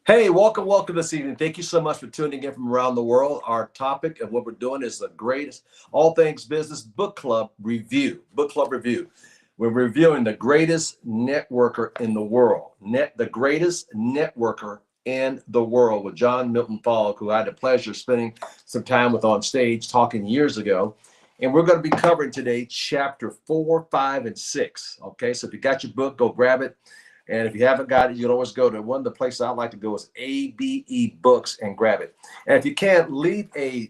Hey, welcome this evening. Thank you so much for tuning in from around the world. Our topic of what we're doing is the greatest all things business book club review. Book club review. We're reviewing the greatest networker in the world. The greatest networker in the world with John Milton Fogg, who I had the pleasure of spending some time with on stage talking years ago. And we're going to be covering today chapter 4, 5, and 6. Okay, so if you got your book, go grab it. And if you haven't got it, you can always go to one of the places I like to go is ABE Books and grab it. And if you can't, leave a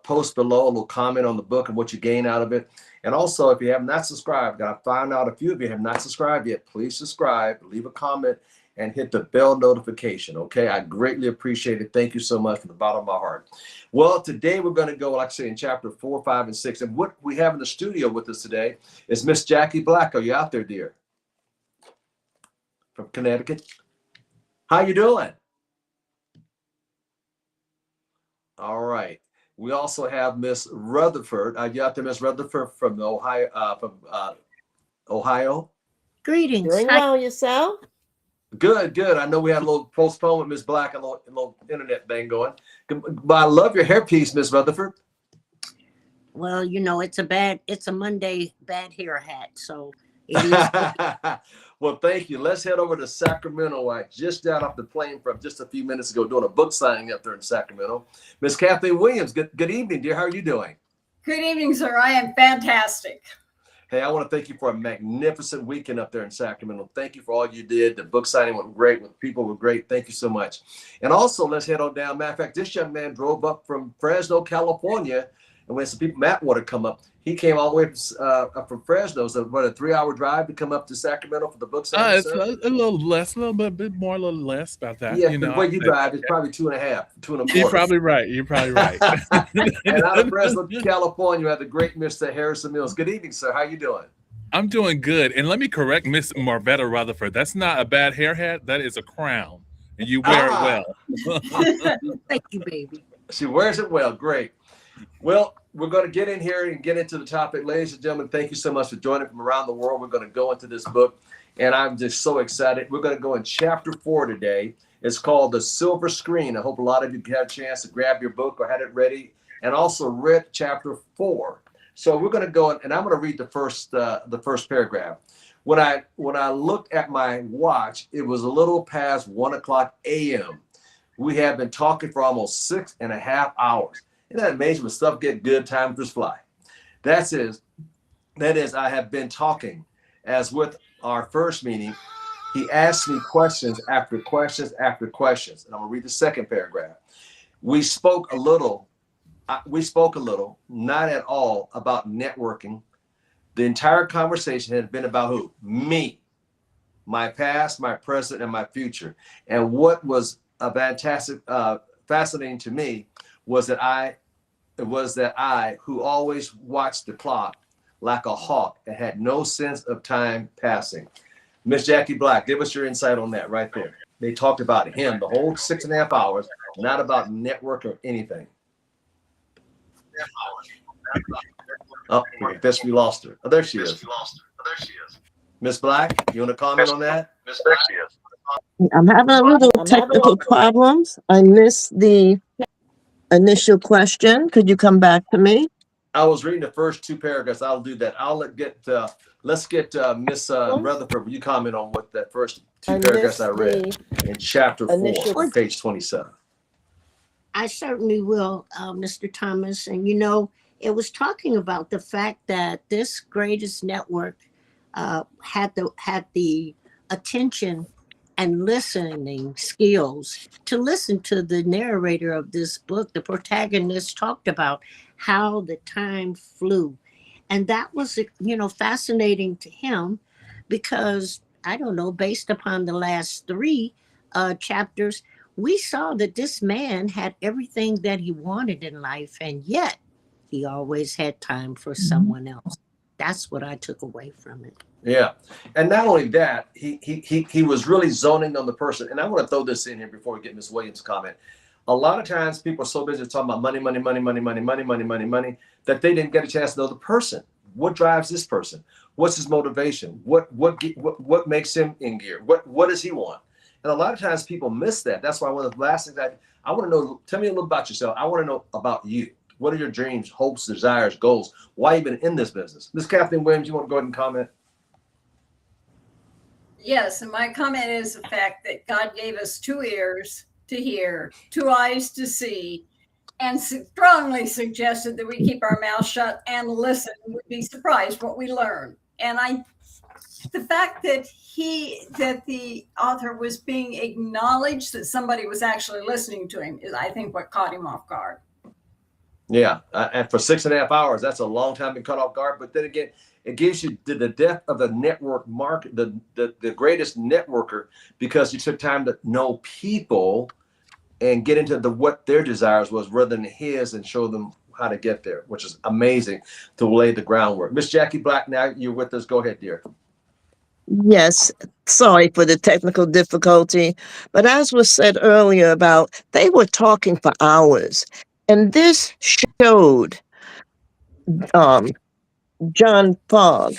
post below, a little comment on the book and what you gain out of it. And also, if you have not subscribed, I found out a few of you have not subscribed yet. Please subscribe, leave a comment, and hit the bell notification. Okay, I greatly appreciate it. Thank you so much from the bottom of my heart. Well, today we're going to go, like I say, in chapter 4, 5, and 6. And what we have in the studio with us today is Miss Jackie Black. Are you out there, dear? From Connecticut. How you doing? All right. We also have Miss Rutherford. Are you out there, Miss Rutherford from Ohio? Greetings. Doing well yourself? Good. I know we had a little postponement, Miss Black, a little internet thing going. But I love your hairpiece, Miss Rutherford. Well, it's a Monday bad hair hat, so it is. Well, thank you. Let's head over to Sacramento. I just got off the plane from just a few minutes ago doing a book signing up there in Sacramento. Miss Kathleen Williams, good evening, dear. How are you doing? Good evening, sir. I am fantastic. Hey, I want to thank you for a magnificent weekend up there in Sacramento. Thank you for all you did. The book signing went great. The people were great. Thank you so much. And also, let's head on down. Matter of fact, this young man drove up from Fresno, California. And when some people, Matt wanted to come up, he came all the way from Fresno. So, what, a 3-hour drive to come up to Sacramento for the book signing? It's a little less, a little bit more, a little less about that. Yeah, the way you drive is probably 2.5. You're probably right. And out of Fresno, California, we have the great Mr. Harrison Mills. Good evening, sir. How you doing? I'm doing good. And let me correct Miss Marvetta Rutherford. That's not a bad hair hat. That is a crown. And you wear it well. Thank you, baby. She wears it well. Great. Well, we're going to get in here and get into the topic. Ladies and gentlemen, thank you so much for joining from around the world. We're going to go into this book, and I'm just so excited. We're going to go in chapter 4 today. It's called The Silver Screen. I hope a lot of you had a chance to grab your book or had it ready, and also read chapter 4. So we're going to go, and I'm going to read the first paragraph. When I looked at my watch, it was a little past 1:00 a.m. We have been talking for almost 6.5 hours. Isn't that amazing when stuff get good, time just fly? That is, I have been talking. As with our first meeting, he asked me questions after questions after questions. And I'm going to read the second paragraph. We spoke a little, not at all about networking. The entire conversation had been about who? Me, my past, my present, and my future. And what was fascinating to me was that I, who always watched the clock like a hawk and had no sense of time passing. Miss Jackie Black, give us your insight on that right there. They talked about him the whole 6.5 hours, not about network or anything. Oh, I guess we lost her. Oh, there she is. Miss Black, you want to comment on that? Miss Black, I'm having a little technical problems. I missed the initial question. Could you come back to me? I was reading the first 2 paragraphs. I'll do that. Let's get Miss Rutherford. Will you comment on what that first 2 paragraphs I read in chapter 4, page 27? I certainly will, Mr. Thomas. And it was talking about the fact that this greatest network had the attention and listening skills to listen to the narrator of this book. The protagonist talked about how the time flew. And that was, fascinating to him because, I don't know, based upon the last 3 chapters, we saw that this man had everything that he wanted in life, and yet he always had time for someone else. That's what I took away from it. Yeah. And not only that, he was really zoning on the person. And I want to throw this in here before we get Ms. Williams' comment. A lot of times people are so busy talking about money, that they didn't get a chance to know the person. What drives this person? What's his motivation? What makes him in gear? What does he want? And a lot of times people miss that. That's why one of the last things I want to know, tell me a little about yourself. I want to know about you. What are your dreams, hopes, desires, goals? Why you been in this business? Miss Kathleen Williams, you want to go ahead and comment? Yes, and my comment is the fact that God gave us 2 ears to hear, 2 eyes to see, and strongly suggested that we keep our mouth shut and listen. We'd be surprised what we learn. And the fact that the author was being acknowledged that somebody was actually listening to him is, I think, what caught him off guard. Yeah, and for 6.5 hours, that's a long time to cut off guard. But then again, it gives you the depth of the network market, the greatest networker, because you took time to know people and get into what their desires was rather than his, and show them how to get there, which is amazing to lay the groundwork. Miss Jackie Black, now you're with us. Go ahead, dear. Yes, sorry for the technical difficulty, but as was said earlier about, they were talking for hours, and this showed um, John Fogg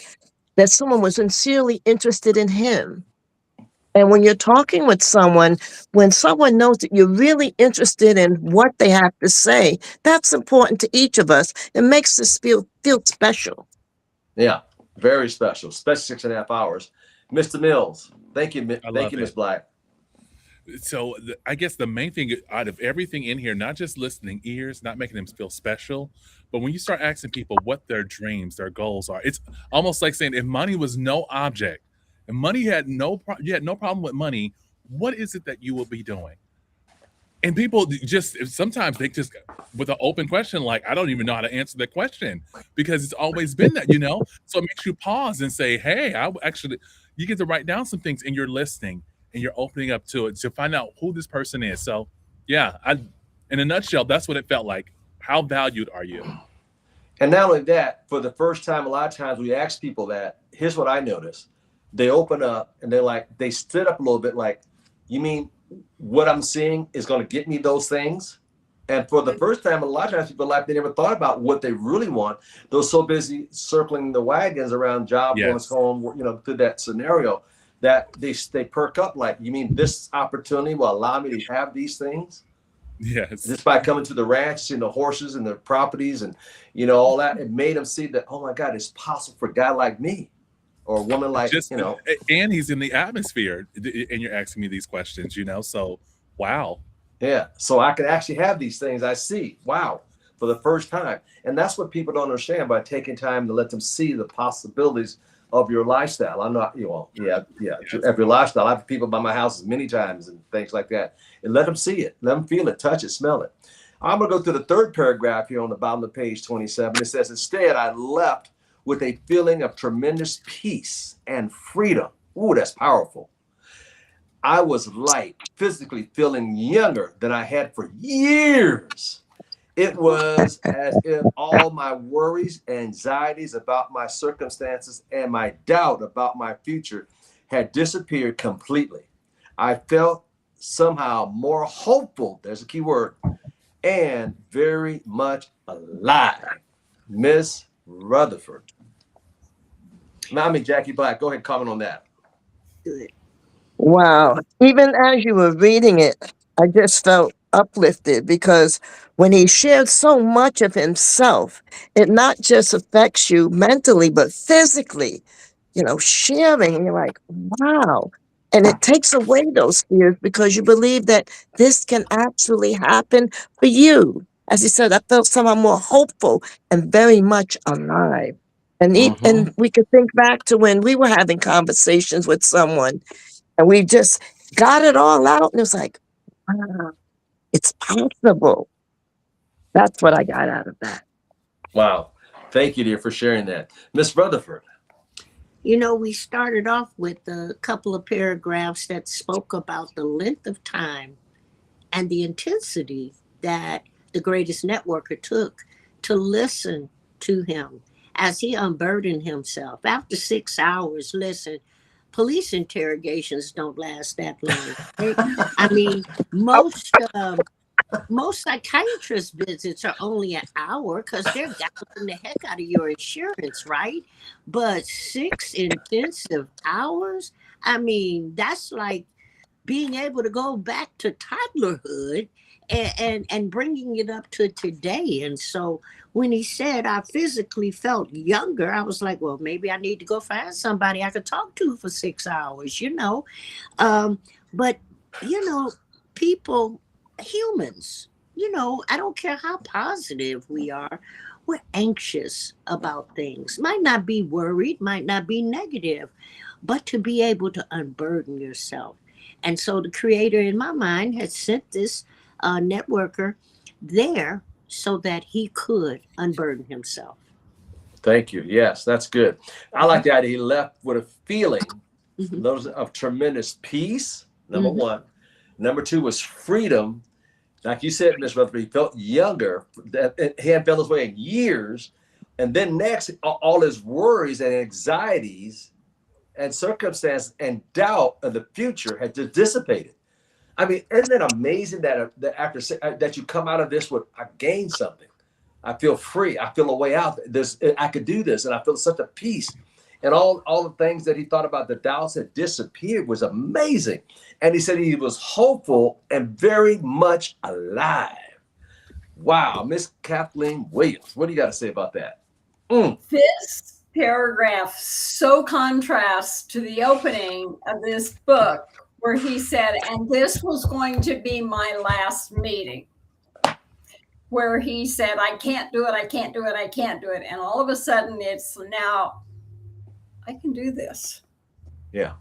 that someone was sincerely interested in him. And when you're talking with someone, when someone knows that you're really interested in what they have to say, that's important to each of us. It makes us feel special. Yeah, very special, especially 6.5 hours. Mr. Mills, thank you, Miss Black. So I guess the main thing out of everything in here, not just listening ears, not making them feel special, but when you start asking people what their dreams, their goals are, it's almost like saying, if money was no object, and money you had no problem with money, what is it that you will be doing? And people just, sometimes they just, with an open question, like, I don't even know how to answer that question, because it's always been that, so it makes you pause and say, hey, you get to write down some things, and you're listening and you're opening up to it to find out who this person is. So yeah, in a nutshell, that's what it felt like. How valued are you? And not only that, for the first time, a lot of times we ask people that. Here's what I noticed. They open up and they stood up a little bit like, you mean what I'm seeing is going to get me those things? And for the first time, a lot of times people they never thought about what they really want. They're so busy circling the wagons around job, Yes. going home, through that scenario, that they perk up like, you mean this opportunity will allow me to have these things? Yes. Just by coming to the ranch, seeing the horses and the properties and, all that, it made them see that, oh my God, it's possible for a guy like me or a woman like, And he's in the atmosphere, and you're asking me these questions, so wow. Yeah. So I can actually have these things I see. Wow. For the first time. And that's what people don't understand, by taking time to let them see the possibilities of your lifestyle. I'm not, every lifestyle. I've had people by my houses many times and things like that. And let them see it, let them feel it, touch it, smell it. I'm going to go through the third paragraph here on the bottom of page 27. It says, instead, I left with a feeling of tremendous peace and freedom. Ooh, that's powerful. I was light, physically feeling younger than I had for years. It was as if all my worries, anxieties about my circumstances, and my doubt about my future had disappeared completely. I felt somehow more hopeful, there's a key word, and very much alive. Miss Rutherford. Jackie Black, go ahead and comment on that. Good. Wow. Even as you were reading it, I just felt uplifted, because when he shared so much of himself, it not just affects you mentally, but physically, sharing, and you're like, wow. And it takes away those fears, because you believe that this can actually happen for you. As he said, I felt somehow more hopeful and very much alive. And and we could think back to when we were having conversations with someone, and we just got it all out, and it was like, wow, it's possible. That's what I got out of that. Wow. Thank you, dear, for sharing that. Miss Rutherford. We started off with a couple of paragraphs that spoke about the length of time and the intensity that the greatest networker took to listen to him as he unburdened himself. After 6 hours, listen, police interrogations don't last that long. Most psychiatrist visits are only an hour, because they're gouging the heck out of your insurance, right? But 6 intensive hours, that's like being able to go back to toddlerhood and bringing it up to today. And so when he said I physically felt younger, I was like, well, maybe I need to go find somebody I could talk to for 6 hours, you know. But, you know, people, humans, you know, I don't care how positive we are, we're anxious about things. Might not be worried, might not be negative, but to be able to unburden yourself. And so the creator in my mind had sent this networker there so that he could unburden himself. Thank you. Yes, that's good. I like the idea he left with a feeling Mhm. those of tremendous peace, number Mhm. one. Number two was freedom. Like you said, Miss Rutherford, he felt younger. That he hadn't felt this way in years. And then next, all his worries and anxieties and circumstances and doubt of the future had just dissipated. I mean, isn't it amazing that after that you come out of this with, I gained something. I feel free. I feel a way out. I could do this, and I feel such a peace. And all the things that he thought about, the doubts had disappeared, was amazing. And he said he was hopeful and very much alive. Wow, Miss Kathleen Williams, what do you got to say about that? This paragraph so contrasts to the opening of this book where he said, and this was going to be my last meeting, where he said, I can't do it, I can't do it, I can't do it. And all of a sudden it's now, I can do this. Yeah.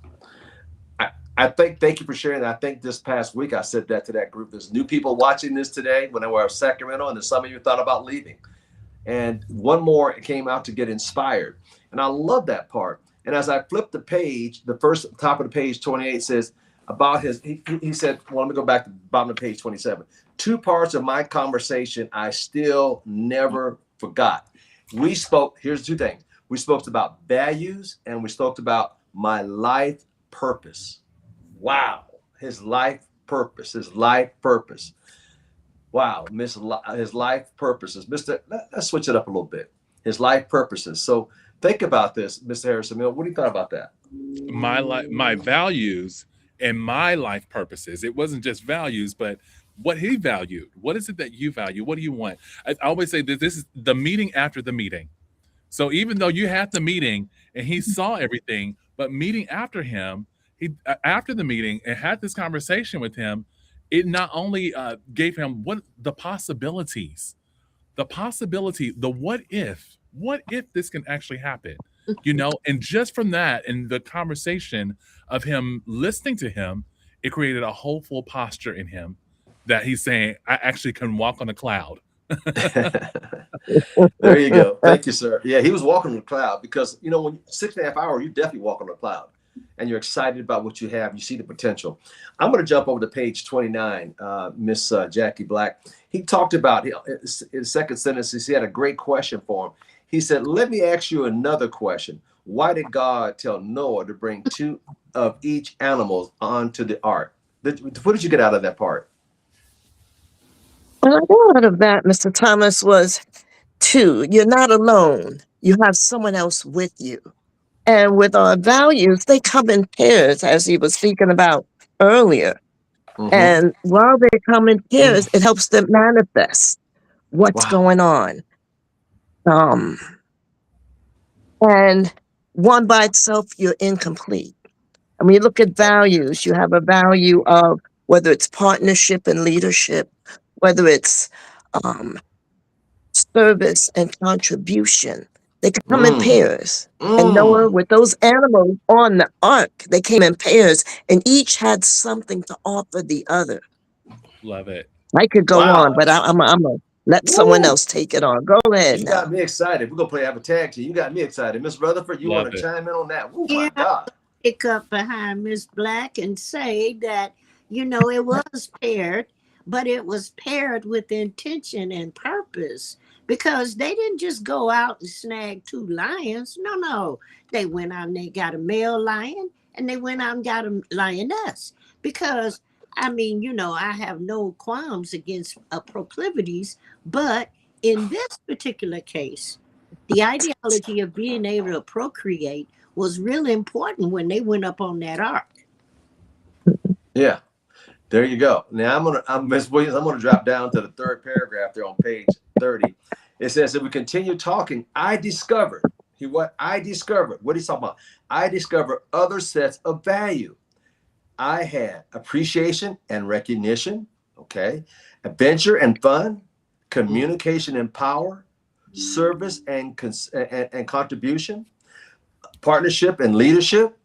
I think, thank you for sharing that. I think this past week I said that to that group. There's new people watching this today when they were in Sacramento, and then some of you thought about leaving. And one more came out to get inspired. And I love that part. And as I flipped the page, the first top of the page 28 says about his, he said, well, let me go back to the bottom of page 27. 2 parts of my conversation I still never forgot. We spoke, here's 2 things. We spoke about values and we spoke about my life purpose. Wow. His life purpose, Wow. His life purposes. Let's switch it up a little bit. His life purposes. So think about this, Mr. Harrison Mill. What do you thought about that? My values and my life purposes. It wasn't just values, but what he valued. What is it that you value? What do you want? I always say that this is the meeting after the meeting. So even though you had the meeting and he saw everything, but meeting after him, after the meeting and had this conversation with him, it not only gave him the possibilities, the what if this can actually happen, you know, and just from that and the conversation of him listening to him, it created a hopeful posture in him that he's saying, I actually can walk on a cloud. There you go. Thank you, sir. Yeah, he was walking on the cloud because, you know, when 6.5 hours, you definitely walk on the cloud and you're excited about what you have. You see the potential. I'm going to jump over to page 29, Miss Jackie Black. He talked about, in the second sentence, he had a great question for him. He said, let me ask you another question. Why did God tell Noah to bring 2 of each animal onto the ark? What did you get out of that part? What I got out of that, Mr. Thomas, was 2, you're not alone. You have someone else with you. And with our values, they come in pairs, as he was speaking about earlier. Mhm. And while they come in pairs, it helps them manifest what's Wow. going on. And one by itself, you're incomplete. And when you look at values, you have a value of whether it's partnership and leadership, whether it's service and contribution. They can come in pairs. And Noah, with those animals on the ark, they came in pairs and each had something to offer the other. Love it. I could go Wow. on, but I'm going to let someone else take it on. Go ahead You now. got me excited. We're going to have a tag team. You got me excited. Miss Rutherford, you Love want to it. chime in on that? Oh, Yeah. my God. Pick up behind Miss Black and say that, you know, it was paired, but it was paired with intention and purpose, because they didn't just go out and snag 2 lions. No. They went out and they got a male lion and they went out and got a lioness. Because, I mean, you know, I have no qualms against proclivities, but in this particular case, the ideology of being able to procreate was really important when they went up on that ark. Yeah. There you go. Now I'm Ms. Williams. I'm gonna drop down to the third paragraph there on page 30. It says, if we continue talking, I discovered. I discovered. What he's talking about? I discovered other sets of value. I had appreciation and recognition. Okay, adventure and fun, communication and power, service and contribution, partnership and leadership,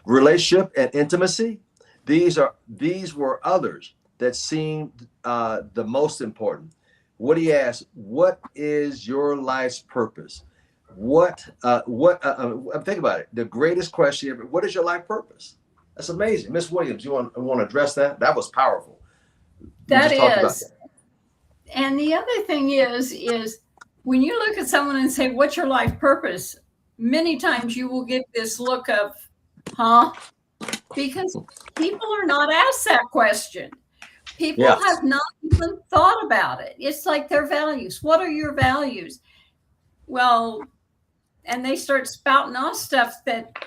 relationship and intimacy. These were others that seemed the most important. What he asked, what is your life's purpose? Think about it. The greatest question ever, what is your life purpose? That's amazing. Miss Williams, you want to address that? That was powerful. That is. And the other thing is when you look at someone and say, what's your life purpose? Many times you will get this look of, huh? Because people are not asked that question. People have not even thought about it. It's like their values. What are your values? Well, and they start spouting off stuff that,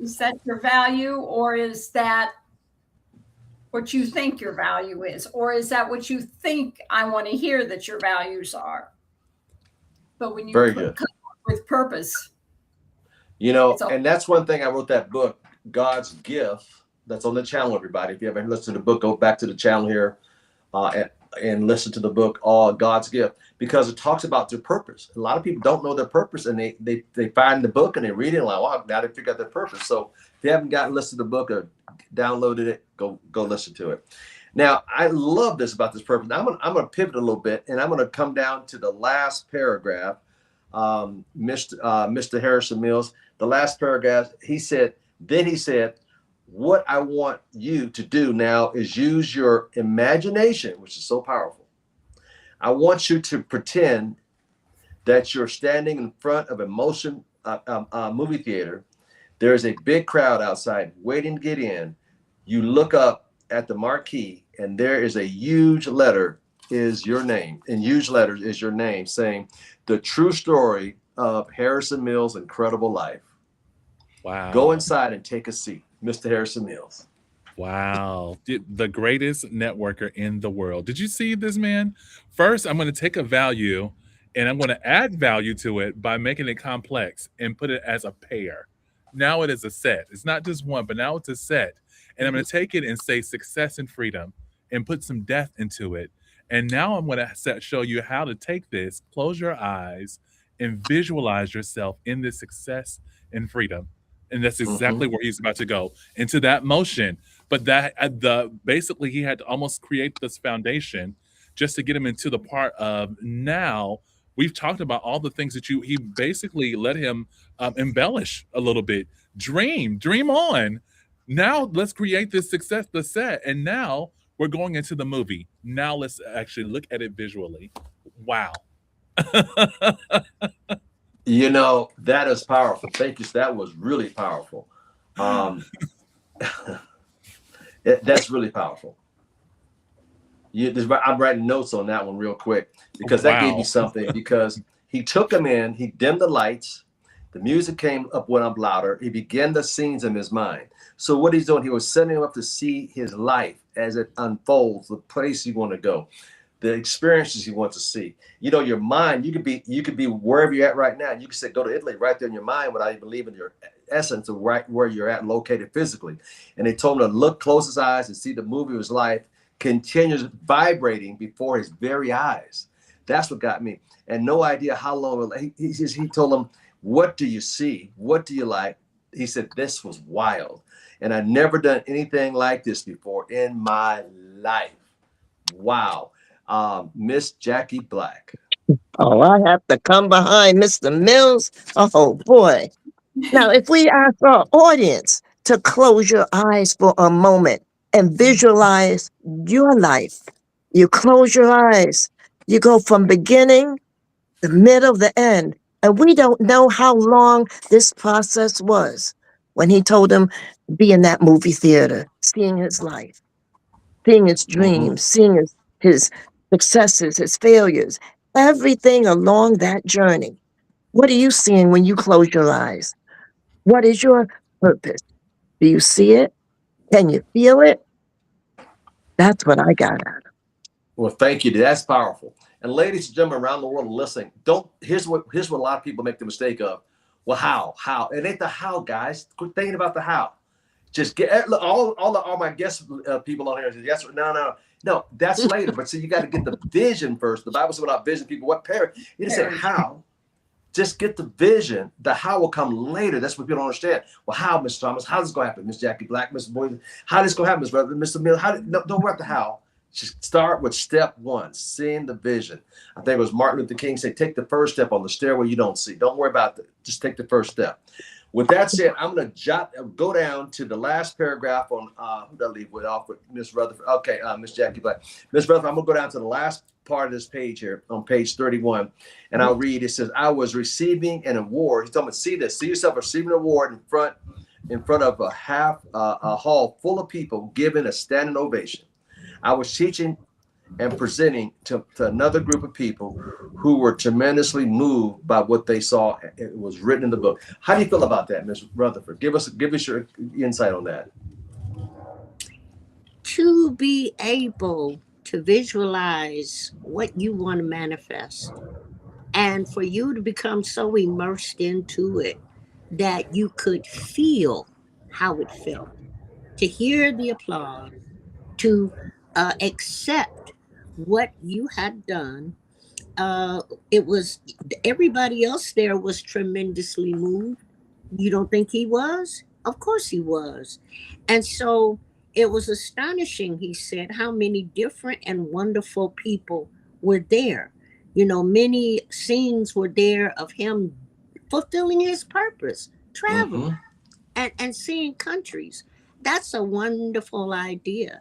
is that your value, or is that what you think your value is? Or is that what you think I want to hear that your values are? But when you come up with purpose. And that's one thing I wrote that book, God's Gift, that's on the channel, everybody. If you haven't listened to the book, go back to the channel here and listen to the book, God's Gift, because it talks about their purpose. A lot of people don't know their purpose, and they find the book and they read it and like, wow, now they figure out their purpose. So if you haven't listened to the book or downloaded it, go listen to it. Now, I love this about this purpose. Now, I'm gonna pivot a little bit, and I'm gonna come down to the last paragraph. Mr. Harrison Mills, the last paragraph, he said, what I want you to do now is use your imagination, which is so powerful. I want you to pretend that you're standing in front of a movie theater. There's a big crowd outside waiting to get in. You look up at the marquee, and there is a huge letter is your name. In huge letters is your name, saying the true story of Harrison Mills' incredible life. Wow. Go inside and take a seat, Mr. Harrison Mills. Wow. The greatest networker in the world. Did you see this, man? First, I'm going to take a value and I'm going to add value to it by making it complex and put it as a pair. Now it is a set. It's not just one, but now it's a set. And I'm going to take it and say success and freedom and put some depth into it. And now I'm going to show you how to take this, close your eyes, and visualize yourself in this success and freedom. And that's exactly where he's about to go, into that motion. But basically he had to almost create this foundation just to get him into the part of, now we've talked about all the things that he basically let him embellish a little bit. Dream on. Now let's create this success, the set. And now we're going into the movie. Now let's actually look at it visually. Wow. That is powerful. Thank you. That was really powerful. That's really powerful. I'm writing notes on that one real quick because that gave me something, because he took him in, he dimmed the lights, the music came up, went up louder. He began the scenes in his mind. So what he's doing, he was setting him up to see his life as it unfolds, the place you want to go, the experiences you want to see. Your mind, you could be wherever you're at right now. You could say, go to Italy right there in your mind without even leaving your essence of right where you're at, located physically. And they told him to look, close his eyes, and see the movie of his life continues vibrating before his very eyes. That's what got me. And no idea how long. He told him, what do you see? What do you like? He said, this was wild. And I'd never done anything like this before in my life. Wow. Miss Jackie Black. Oh, I have to come behind Mr. Mills. Oh, boy. Now, if we ask our audience to close your eyes for a moment and visualize your life, you close your eyes, you go from beginning, the middle, the end. And we don't know how long this process was when he told him to be in that movie theater, seeing his life, seeing his dreams, seeing his successes, his failures, everything along that journey. What are you seeing when you close your eyes? What is your purpose? Do you see it? Can you feel it? That's what I got out of it. Well, thank you. That's powerful. And ladies and gentlemen around the world listening, here's what a lot of people make the mistake of. Well, how? It ain't the how, guys. Quit thinking about the how. Just get all my guest people on here. Yes, no. That's later. But see, you got to get the vision first. The Bible says without vision, people what perish. He didn't say how. Just get the vision. The how will come later. That's what people don't understand. Well, how, Mr. Thomas? How's this going to happen, Miss Jackie Black, Mr. Boyd? How this going to happen, Mr. Mill? Don't worry about the how. Just start with step one, seeing the vision. I think it was Martin Luther King said, take the first step on the stairway you don't see. Don't worry about it. Just take the first step. With that said, I'm going to go down to the last paragraph on, who did I leave with off with Miss Rutherford? Okay, Miss Jackie Black. Miss Rutherford, I'm going to go down to the last part of this page here on page 31. And I'll read, it says, I was receiving an award. He's talking about, see this, see yourself receiving an award in front of a hall full of people giving a standing ovation. I was teaching and presenting to another group of people who were tremendously moved by what they saw. It was written in the book. How do you feel about that, Ms. Rutherford? Give us your insight on that. To be able to visualize what you want to manifest, and for you to become so immersed into it that you could feel how it felt, to hear the applause, to accept what you had done. It was, everybody else there was tremendously moved. You don't think he was? Of course he was. And so it was astonishing, he said, how many different and wonderful people were there. You know, many scenes were there of him fulfilling his purpose, traveling and seeing countries. That's a wonderful idea.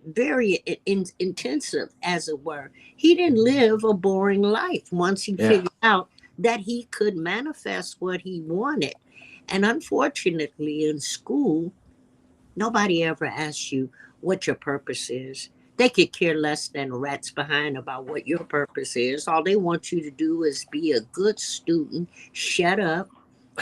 Very intensive, as it were. He didn't live a boring life once he figured out that he could manifest what he wanted. And unfortunately, in school, nobody ever asks you what your purpose is. They could care less than a rat's behind about what your purpose is. All they want you to do is be a good student, shut up,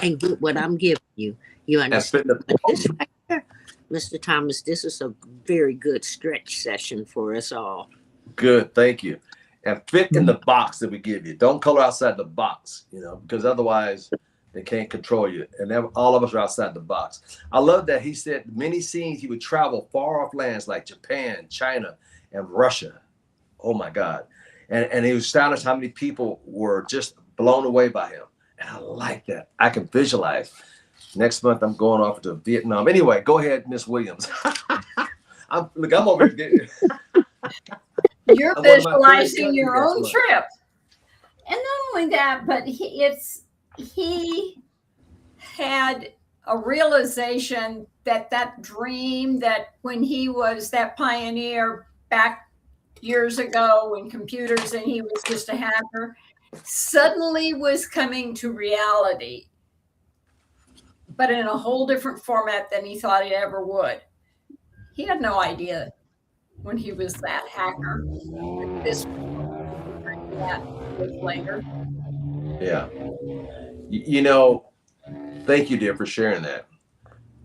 and get what I'm giving you. You understand? But this right here, Mr. Thomas, this is a very good stretch session for us all. Good, thank you. And fit in the box that we give you. Don't color outside the box, because otherwise they can't control you. And all of us are outside the box. I love that he said many scenes he would travel far off lands like Japan, China, and Russia. Oh my God. And he was astonished how many people were just blown away by him. And I like that. I can visualize. Next month, I'm going off to Vietnam. Anyway, go ahead, Miss Williams. I'm over here. You're visualizing your own trip. And not only that, but he had a realization that dream that when he was that pioneer back years ago in computers and he was just a hacker, suddenly was coming to reality, but in a whole different format than he thought he ever would. He had no idea when he was that hacker. This later. Yeah. Thank you, dear, for sharing that.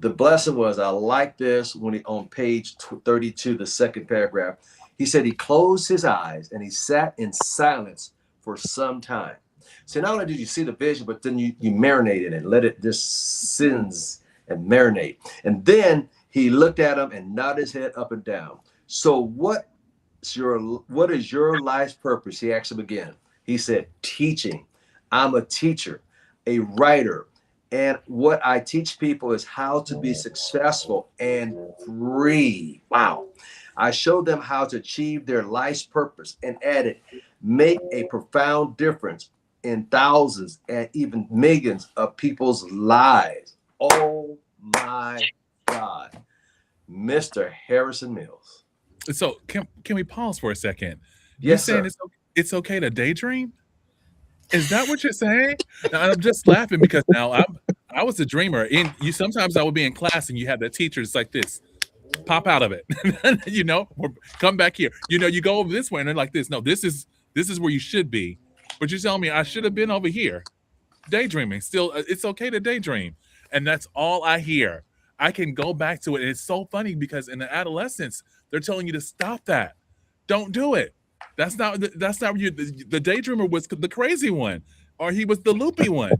The blessing was, I like this when he, on page 32, the second paragraph, he said he closed his eyes and he sat in silence for some time. So not only did you see the vision, but then you marinated and let it just sins and marinate. And then he looked at him and nodded his head up and down. So what is your life's purpose? He asked him again. He said, teaching. I'm a teacher, a writer. And what I teach people is how to be successful and free. Wow. I show them how to achieve their life's purpose and added, make a profound difference in thousands and even millions of people's lives. Oh my God. Mr. Harrison Mills. So can we pause for a second? Yes, you're saying it's okay to daydream? Is that what you're saying? Now, I'm just laughing because now I was a dreamer. Sometimes I would be in class and you have the teachers like this, pop out of it, or come back here. You go over this way and they're like this. No, this is where you should be. But you're telling me I should have been over here, daydreaming. Still, it's okay to daydream, and that's all I hear. I can go back to it. And it's so funny because in the adolescence, they're telling you to stop that. Don't do it. That's not you. The daydreamer was the crazy one, or he was the loopy one.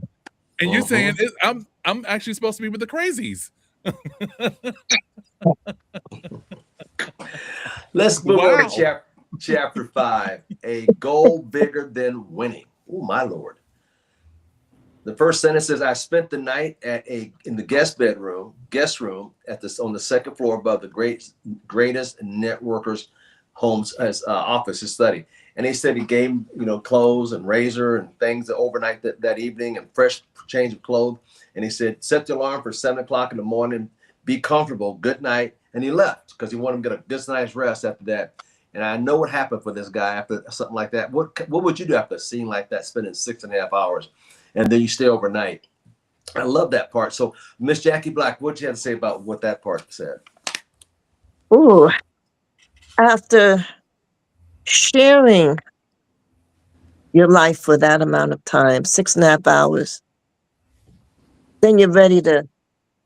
And you're saying I'm actually supposed to be with the crazies. Let's move on to chapter 5. A goal bigger than winning. Oh my Lord. The first sentence says, I spent the night in the guest room on the second floor above the greatest networkers' homes as office, his study. And he said he gave clothes and razor and things overnight that evening and fresh change of clothes. And he said, set the alarm for 7 o'clock in the morning, be comfortable, good night. And he left because he wanted him to get a good night's rest after that. And I know what happened for this guy after something like that. What would you do after a scene like that, spending 6.5 hours, and then you stay overnight? I love that part. So, Miss Jackie Black, what you have to say about what that part said? Ooh, after sharing your life for that amount of time, 6.5 hours, then you're ready to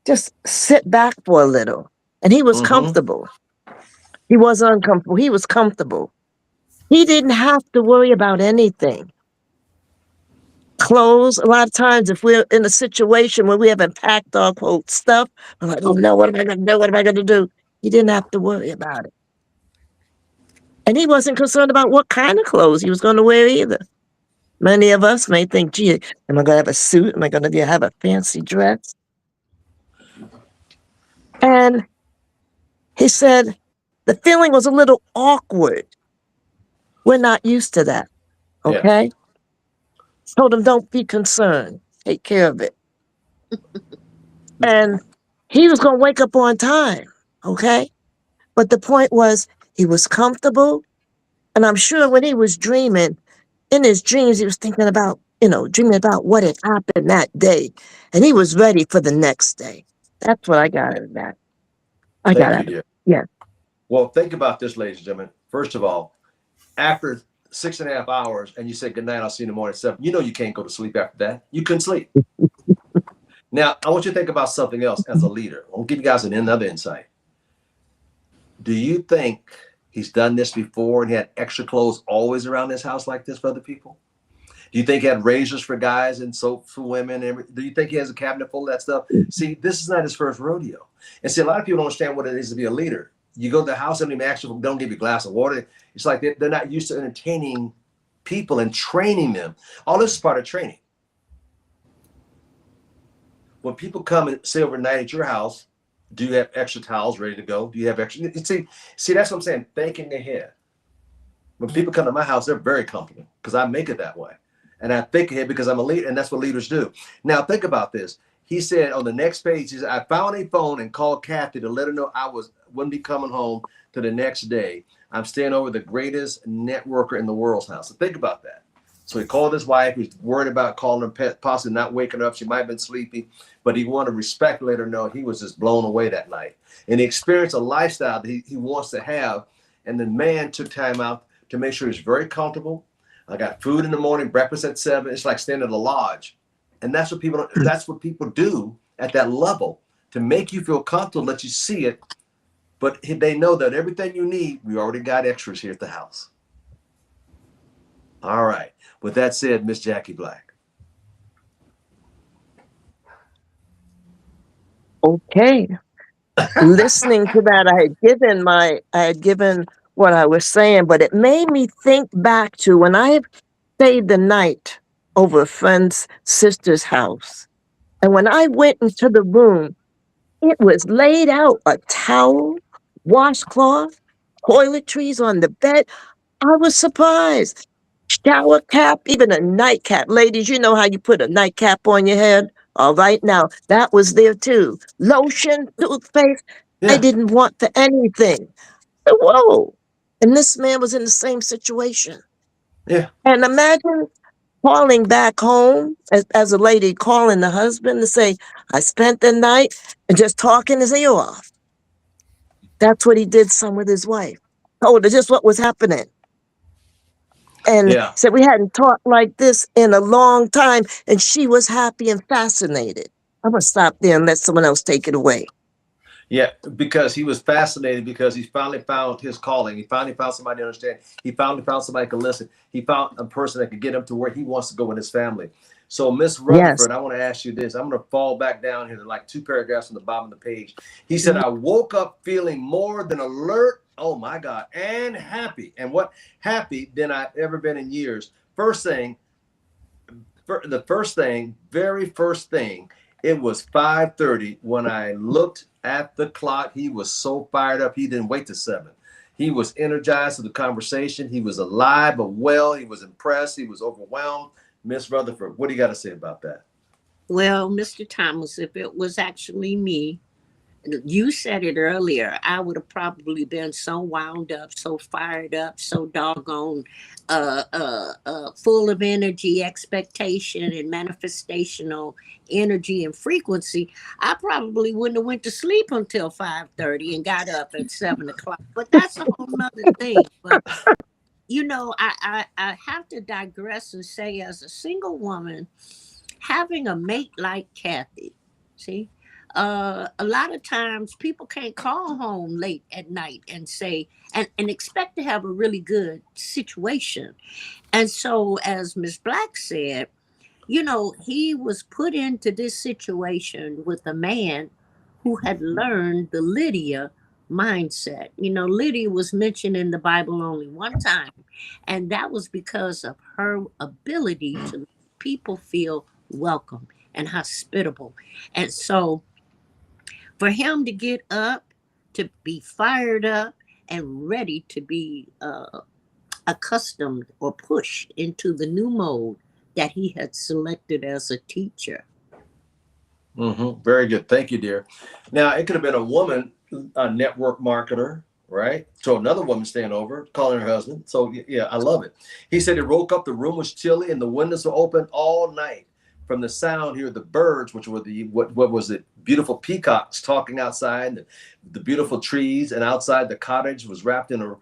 just sit back for a little. And he was comfortable. He wasn't uncomfortable. He was comfortable. He didn't have to worry about anything. Clothes, a lot of times if we're in a situation where we haven't packed our quote stuff, I'm like, oh no, what am I going to do? What am I going to do? He didn't have to worry about it. And he wasn't concerned about what kind of clothes he was going to wear either. Many of us may think, gee, am I going to have a suit? Am I going to have a fancy dress? And he said the feeling was a little awkward. We're not used to that. Okay? Yeah. Told him, don't be concerned. Take care of it. And he was going to wake up on time. Okay? But the point was, he was comfortable. And I'm sure when he was dreaming, in his dreams, he was thinking about, dreaming about what had happened that day. And he was ready for the next day. That's what I got out of that. Yeah. Well, think about this, ladies and gentlemen. First of all, after 6.5 hours and you say, good night, I'll see you in the morning at 7, you can't go to sleep after that. You couldn't sleep. Now, I want you to think about something else as a leader. I'll give you guys another insight. Do you think he's done this before and he had extra clothes always around his house like this for other people? Do you think he had razors for guys and soap for women? Do you think he has a cabinet full of that stuff? See, this is not his first rodeo. And see, a lot of people don't understand what it is to be a leader. You go to the house and they actually don't give you a glass of water. It's like they're not used to entertaining people and training them. All this is part of training. When people come and stay overnight at your house, do you have extra towels ready to go? Do you have extra? See, that's what I'm saying, thinking ahead. When people come to my house, they're very comfortable because I make it that way. And I think ahead because I'm a leader, and that's what leaders do. Now, think about this. He said on the next page, he said, I found a phone and called Kathy to let her know I wouldn't be coming home to the next day. I'm staying over the greatest networker in the world's house. So think about that. So he called his wife. He's worried about calling her, possibly not waking her up. She might have been sleepy, but he wanted to respect, let her know he was just blown away that night. And he experienced a lifestyle that he wants to have. And the man took time out to make sure he's very comfortable. I got food in the morning, breakfast at 7. It's like staying at a lodge. And that's what people do at that level, to make you feel comfortable, let you see it. But they know that everything you need, we already got extras here at the house. All right. With that said, Miss Jackie Black. Okay. Listening to that, I had given what I was saying, but it made me think back to when I stayed the night over a friend's sister's house. And when I went into the room, it was laid out, a towel, washcloth, toiletries on the bed. I was surprised. Shower cap, even a nightcap. Ladies, you know how you put a nightcap on your head? All right, now that was there too. Lotion, toothpaste. Yeah. I didn't want for anything. Whoa. And this man was in the same situation. Yeah. And imagine calling back home as a lady calling the husband to say, I spent the night, and just talking his ear off. That's what he did some with his wife. Told her just what was happening. And said we hadn't talked like this in a long time, and she was happy and fascinated. I'm going to stop there and let someone else take it away. Yeah, because he was fascinated because he finally found his calling. He finally found somebody to understand. He finally found somebody who could listen. He found a person that could get him to where he wants to go in his family. So, Miss Yes. Rutherford, I want to ask you this. I'm going to fall back down here to like 2 paragraphs from the bottom of the page. He said, I woke up feeling more than alert. Oh my God. And happy. And what happy than I've ever been in years. First thing, the first thing, very first thing, it was 5:30 when I looked at the clock. He was so fired up. He didn't wait till 7. He was energized with the conversation. He was alive but well. He was impressed. He was overwhelmed. Miss Rutherford, what do you got to say about that? Well, Mr. Thomas, if it was actually me, you said it earlier, I would have probably been so wound up, so fired up, so doggone full of energy, expectation, and manifestational energy and frequency. I probably wouldn't have went to sleep until 5:30 and got up at 7 o'clock. But that's a whole nother thing. But I have to digress and say, as a single woman, having a mate like Kathy, see, a lot of times people can't call home late at night and say and expect to have a really good situation. And so, as Miss Black said, he was put into this situation with a man who had learned the Lydia mindset. Lydia was mentioned in the Bible only one time, and that was because of her ability to make people feel welcome and hospitable. And so, for him to get up, to be fired up, and ready to be accustomed or pushed into the new mode that he had selected as a teacher. Very good. Thank you, dear. Now, it could have been a woman, a network marketer, right? So another woman staying over, calling her husband. So, yeah, I love it. He said he woke up, the room was chilly, and the windows were open all night. From the sound here, the birds, which were what was it? Beautiful peacocks talking outside, the beautiful trees, and outside the cottage he was wrapped in a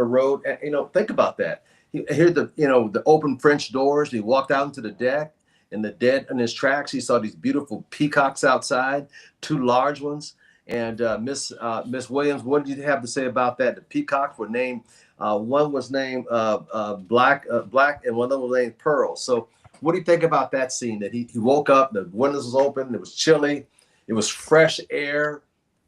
robe. And, think about that. He heard the open French doors. He walked out into the deck, and the dead in his tracks. He saw these beautiful peacocks outside, 2 large ones. And Miss Williams, what did you have to say about that? The peacocks were named. One was named Black, and one of them was named Pearl. So, what do you think about that scene? That he woke up, the windows was open, it was chilly, it was fresh air,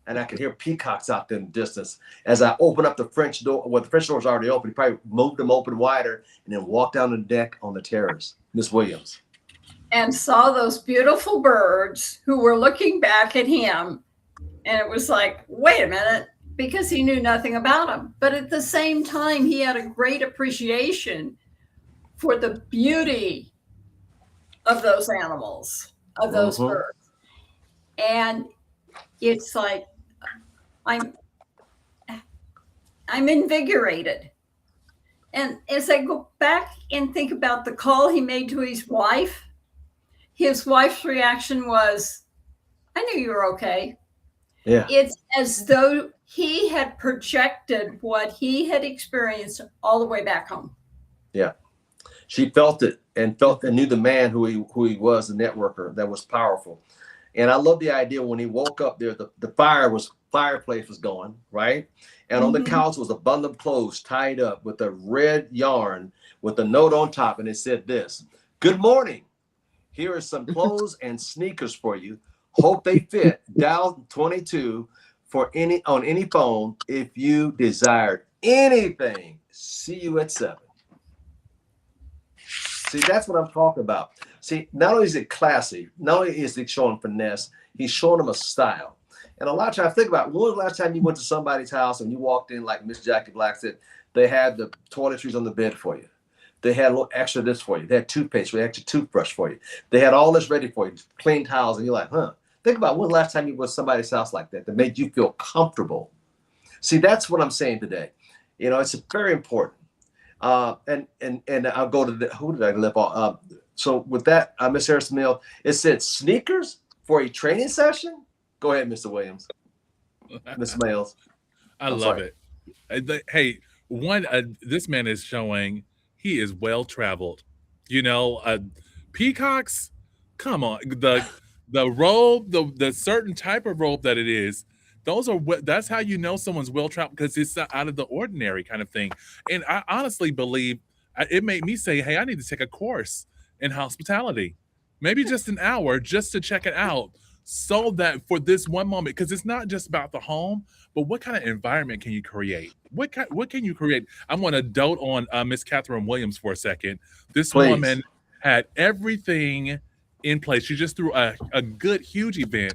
and I could hear peacocks out there in the distance. As I opened up the French door, well, the French door was already open. He probably moved them open wider and then walked down the deck on the terrace. Miss Williams. And saw those beautiful birds who were looking back at him. And it was like, wait a minute, because he knew nothing about them. But at the same time, he had a great appreciation for the beauty of those animals, of those birds. And it's like, I'm invigorated. And as I go back and think about the call he made to his wife's reaction was, I knew you were okay. Yeah. It's as though he had projected what he had experienced all the way back home. Yeah. She felt it and knew the man who he was, the networker that was powerful. And I love the idea when he woke up there, the fireplace was going, right? And on the couch was a bundle of clothes tied up with a red yarn with a note on top. And it said this: good morning. Here are some clothes and sneakers for you. Hope they fit. Dial 22 on any phone if you desired anything. See you at 7. See, that's what I'm talking about. See, not only is it classy, not only is it showing finesse, he's showing them a style. And a lot of times, think about when was the last time you went to somebody's house and you walked in, like Miss Jackie Black said, they had the toiletries on the bed for you. They had a little extra this for you. They had toothpaste, they extra toothbrush for you. They had all this ready for you, clean towels, and you're like, huh. Think about when the last time you went to somebody's house like that made you feel comfortable. See, that's what I'm saying today. It's very important. And I'll go to who did I live on? So with that, Miss Harrison Mill, it said sneakers for a training session. Go ahead, Mr. Williams. Miss Mills. I love it. Hey, this man is showing he is well traveled. Peacocks. Come on, the robe, the certain type of robe that it is. That's how you know someone's well traveled, because it's not out of the ordinary kind of thing. And I honestly believe it made me say, hey, I need to take a course in hospitality, maybe just an hour just to check it out, so that for this one moment, because it's not just about the home, but what kind of environment can you create? What can you create? I'm going to dote on Miss Catherine Williams for a second. This Please. woman had everything in place. She just threw a good, huge event,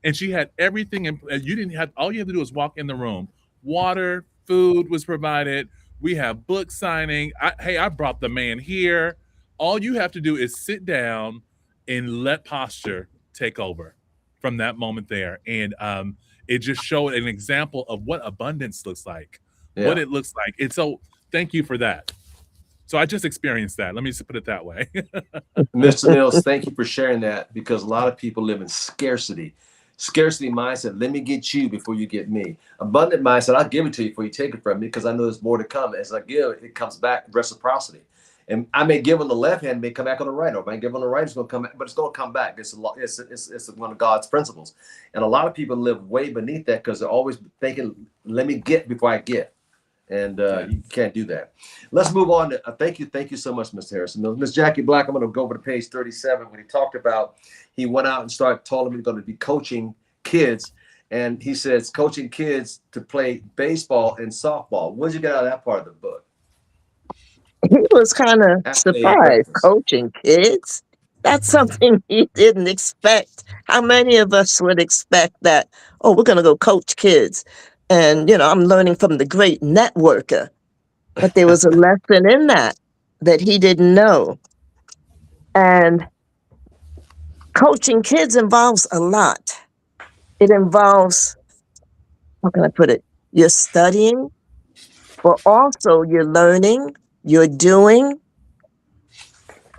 and she had everything in. You didn't have, all you had to do was walk in the room. Water, food was provided. We have book signing. Hey, I brought the man here. All you have to do is sit down and let posture take over from that moment there. And it just showed an example of what abundance looks like, what it looks like. And so thank you for that. So I just experienced that. Let me just put it that way. Mr. Mills, thank you for sharing that, because a lot of people live in scarcity. Scarcity mindset, let me get you before you get me. Abundant mindset, I'll give it to you before you take it from me, because I know there's more to come. As I give, it comes back, reciprocity. And I may give on the left hand, may come back on the right, or if I give on the right, it's going to come back, but it's going to come back. It's one of God's principles. And a lot of people live way beneath that, because they're always thinking, let me get before I get. And you can't do that. Let's move on to thank you so much, Mr. Harrison. Miss Jackie Black, I'm going to go over to page 37 when he talked about, he went out and told them he's going to be coaching kids, and he says coaching kids to play baseball and softball. What did you get out of that part of the book? He was kind of surprised. Coaching kids, that's something he didn't expect. How many of us would expect that? Oh, we're going to go coach kids. And, I'm learning from the great networker. But there was a lesson in that he didn't know. And coaching kids involves a lot. It involves, how can I put it? You're studying, but also you're learning, you're doing.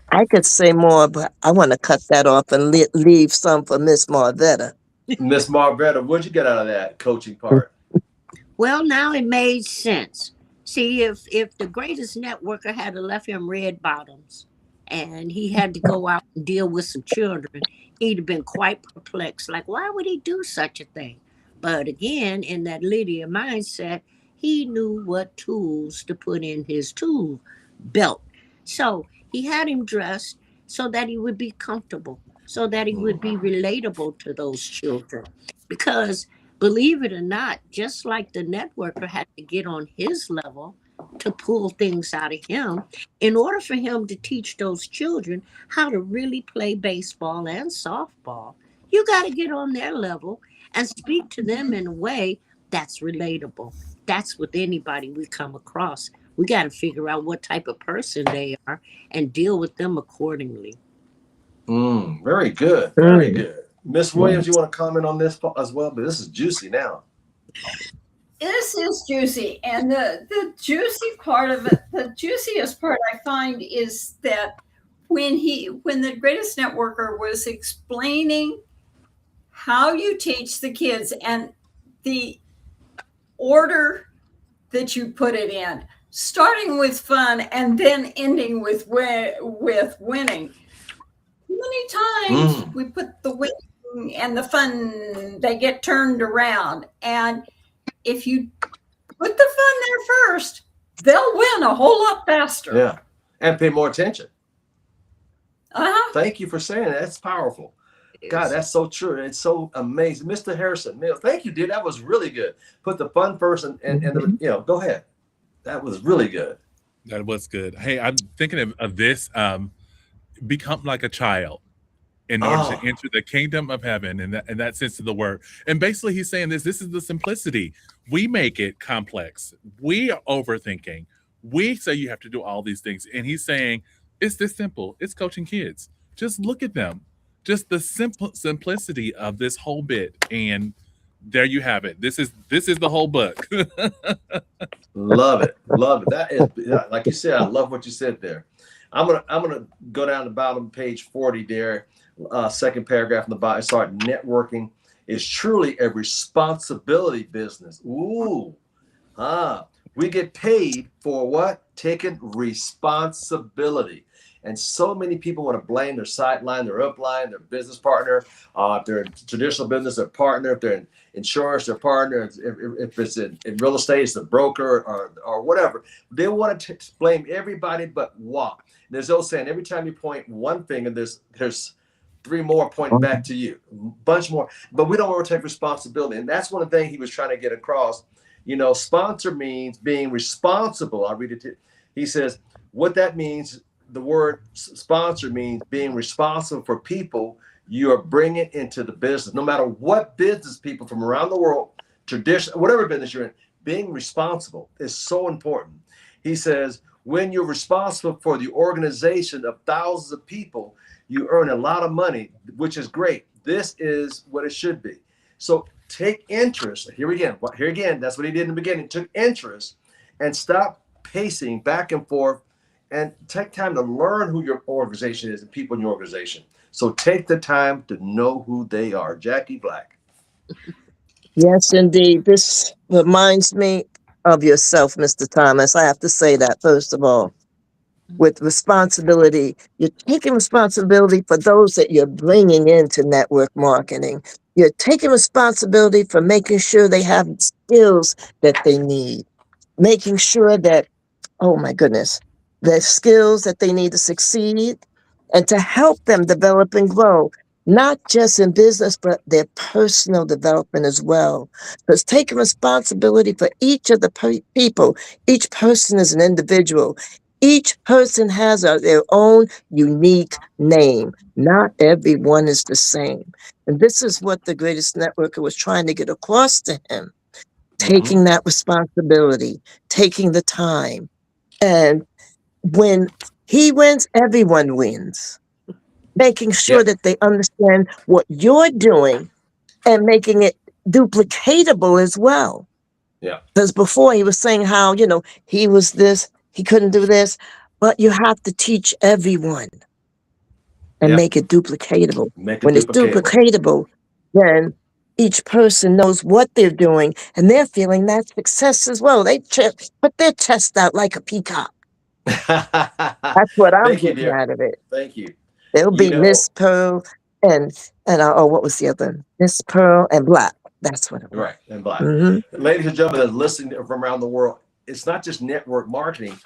I could say more, but I want to cut that off and leave some for Miss Marvetta. Miss Marvetta, what'd you get out of that coaching part? Well, now it made sense. See, if the greatest networker had left him red bottoms and he had to go out and deal with some children, he'd have been quite perplexed. Like, why would he do such a thing? But again, in that Lydia mindset, he knew what tools to put in his tool belt. So he had him dressed so that he would be comfortable, so that he would be relatable to those children. Because believe it or not, just like the networker had to get on his level to pull things out of him, in order for him to teach those children how to really play baseball and softball, you got to get on their level and speak to them in a way that's relatable. That's with anybody we come across. We got to figure out what type of person they are and deal with them accordingly. Very good. Very good. Miss Williams, you want to comment on this as well? But this is juicy now. This is juicy. And the juicy part of it, the juiciest part I find is that when the greatest networker was explaining how you teach the kids and the order that you put it in, starting with fun and then ending with winning. Many times we put the winning and the fun, they get turned around. And if you put the fun there first, they'll win a whole lot faster. Yeah. And pay more attention. Thank you for saying that. That's powerful. God, that's so true. It's so amazing. Mr. Harrison, thank you, dude. That was really good. Put the fun first and go ahead. That was really good. That was good. Hey, I'm thinking of this. Become like a child in order to enter the kingdom of heaven, in that sense of the word. And basically he's saying this is the simplicity. We make it complex. We are overthinking. We say you have to do all these things. And he's saying it's this simple. It's coaching kids. Just look at them. Just the simplicity of this whole bit. And there you have it. This is the whole book. Love it. That is, like you said, I love what you said there. I'm gonna go down to the bottom, page 40 there, second paragraph in the bottom. Start networking is truly a responsibility business. We get paid for what? Taking responsibility. And so many people want to blame their sideline, their upline, their business partner. If they're in traditional business, their partner. If they're in insurance, their partner. If it's in real estate, it's the broker or whatever. They want to blame everybody but WAP. There's old saying, every time you point one finger, there's 3 more pointing back to you, a bunch more. But we don't want to take responsibility. And that's one of the things he was trying to get across. Sponsor means being responsible. I'll read it to you. He says, what that means, the word sponsor means being responsible for people you are bringing into the business. No matter what business people from around the world, tradition, whatever business you're in, being responsible is so important. He says, when you're responsible for the organization of thousands of people, you earn a lot of money, which is great. This is what it should be. So take interest. Here again, that's what he did in the beginning. Took interest and stop pacing back and forth and take time to learn who your organization is and people in your organization. So take the time to know who they are. Jackie Black. Yes, indeed. This reminds me of yourself, Mr. Thomas. I have to say that, first of all. With responsibility, you're taking responsibility for those that you're bringing into network marketing. You're taking responsibility for making sure they have skills that they need, making sure that, oh my goodness, the skills that they need to succeed and to help them develop and grow, not just in business, but their personal development as well. Because taking responsibility for each of the people, each person is an individual. Each person has their own unique name. Not everyone is the same. And this is what the greatest networker was trying to get across to him. Taking that responsibility, taking the time. And when he wins, everyone wins. Making sure that they understand what you're doing and making it duplicatable as well. Yeah. Because before he was saying how, he was this, he couldn't do this, but you have to teach everyone and make it duplicatable. When it's duplicatable, then each person knows what they're doing and they're feeling that success as well. They put their chest out like a peacock. That's what I'm getting out of it. Thank you. There'll be Miss Pearl and what was the other? Miss Pearl and Black. That's what it was. Right, and Black. Mm-hmm. Ladies and gentlemen that are listening from around the world, it's not just network marketing,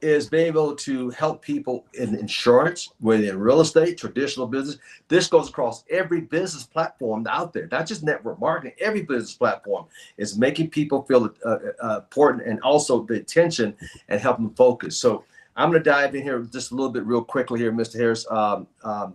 is being able to help people in insurance, whether in real estate, traditional business. This goes across every business platform out there, not just network marketing. Every business platform is making people feel important and also the attention and help them focus. So I'm going to dive in here just a little bit real quickly here, Mr. Harris,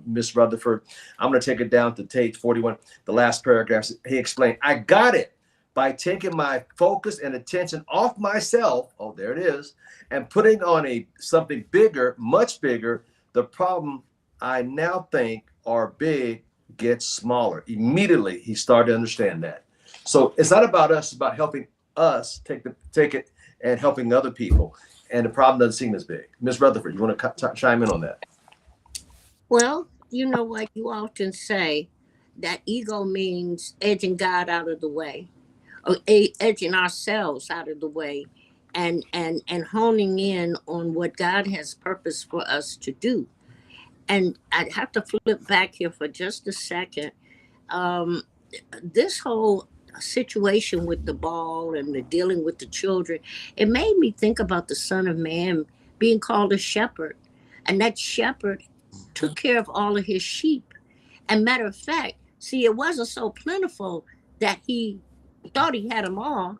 Ms. Rutherford. I'm going to take it down to page 41, the last paragraph. He explained, I got it by taking my focus and attention off myself. Oh, there it is. And putting on something bigger, much bigger. The problem I now think are big gets smaller. Immediately, he started to understand that. So it's not about us, it's about helping us take it and helping other people. And the problem doesn't seem as big. Ms. Rutherford, you want to chime in on that? Well, you know what you often say, that ego means edging God out of the way, or edging ourselves out of the way, and honing in on what God has purposed for us to do. And I'd have to flip back here for just a second. This whole situation with the ball and the dealing with the children, it made me think about the Son of Man being called a shepherd. And that shepherd took care of all of his sheep. And matter of fact, see, it wasn't so plentiful that he thought he had them all.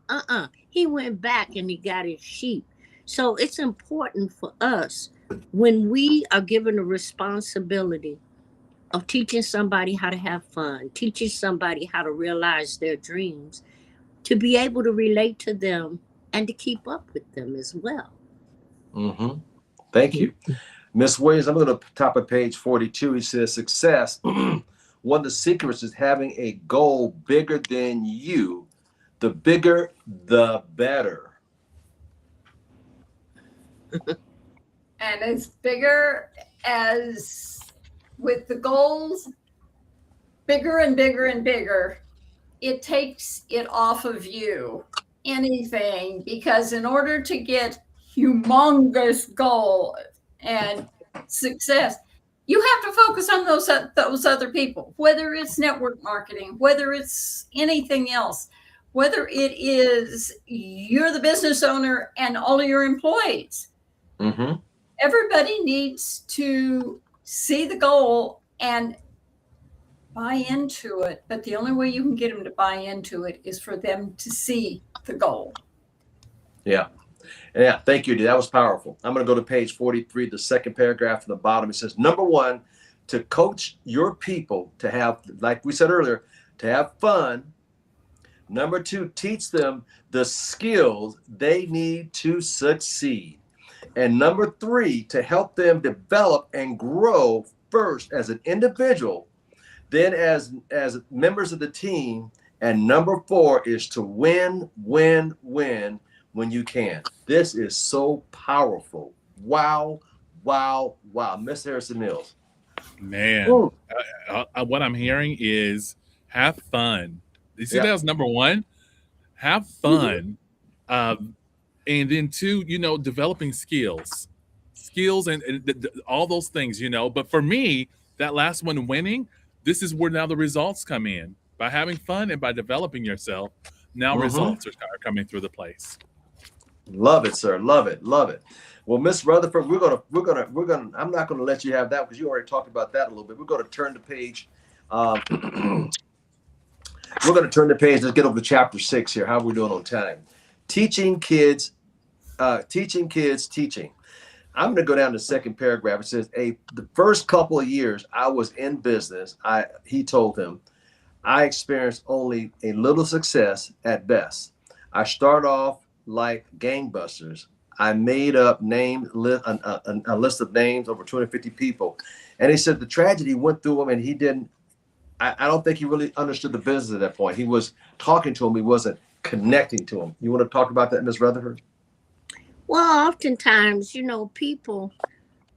He went back and he got his sheep. So it's important for us when we are given a responsibility of teaching somebody how to have fun, teaching somebody how to realize their dreams, to be able to relate to them and to keep up with them as well. Mm-hmm. Thank you. Ms. Williams, I'm going to top of page 42. He says, success, one of the secrets is having a goal bigger than you. The bigger, the better. And as bigger as with the goals, bigger and bigger and bigger, it takes it off of you, anything, because in order to get humongous goal and success, you have to focus on those other people, whether it's network marketing, whether it's anything else, whether it is you're the business owner and all of your employees. Mm-hmm. Everybody needs to see the goal and buy into it. But the only way you can get them to buy into it is for them to see the goal. Yeah. Yeah. Thank you, dude. That was powerful. I'm going to go to page 43, the second paragraph from the bottom. It says, number one, to coach your people to have, like we said earlier, to have fun. Number two, teach them the skills they need to succeed. And number three, to help them develop and grow first as an individual, then as members of the team. And number four is to win when you can. This is so powerful. Wow. Miss Harrison Mills. Man, what I'm hearing is have fun. You see, that was number one. Have fun. And then two, developing skills and all those things, But for me, that last one, winning, this is where now the results come in. By having fun and by developing yourself, now results are coming through the place. Love it, sir. Love it. Well, Miss Rutherford, we're gonna. I'm not gonna let you have that because you already talked about that a little bit. We're gonna turn the page. We're gonna turn the page. Let's get over to chapter 6 here. How are we doing on time? Teaching kids. Teaching. I'm going to go down to the second paragraph. It says, the first couple of years I was in business, he told him, I experienced only a little success at best. I started off like gangbusters. I made up a list of names, over 250 people. And he said the tragedy went through him and he didn't, I don't think he really understood the business at that point. He was talking to him. He wasn't connecting to him. You want to talk about that, Ms. Rutherford? Well, oftentimes, people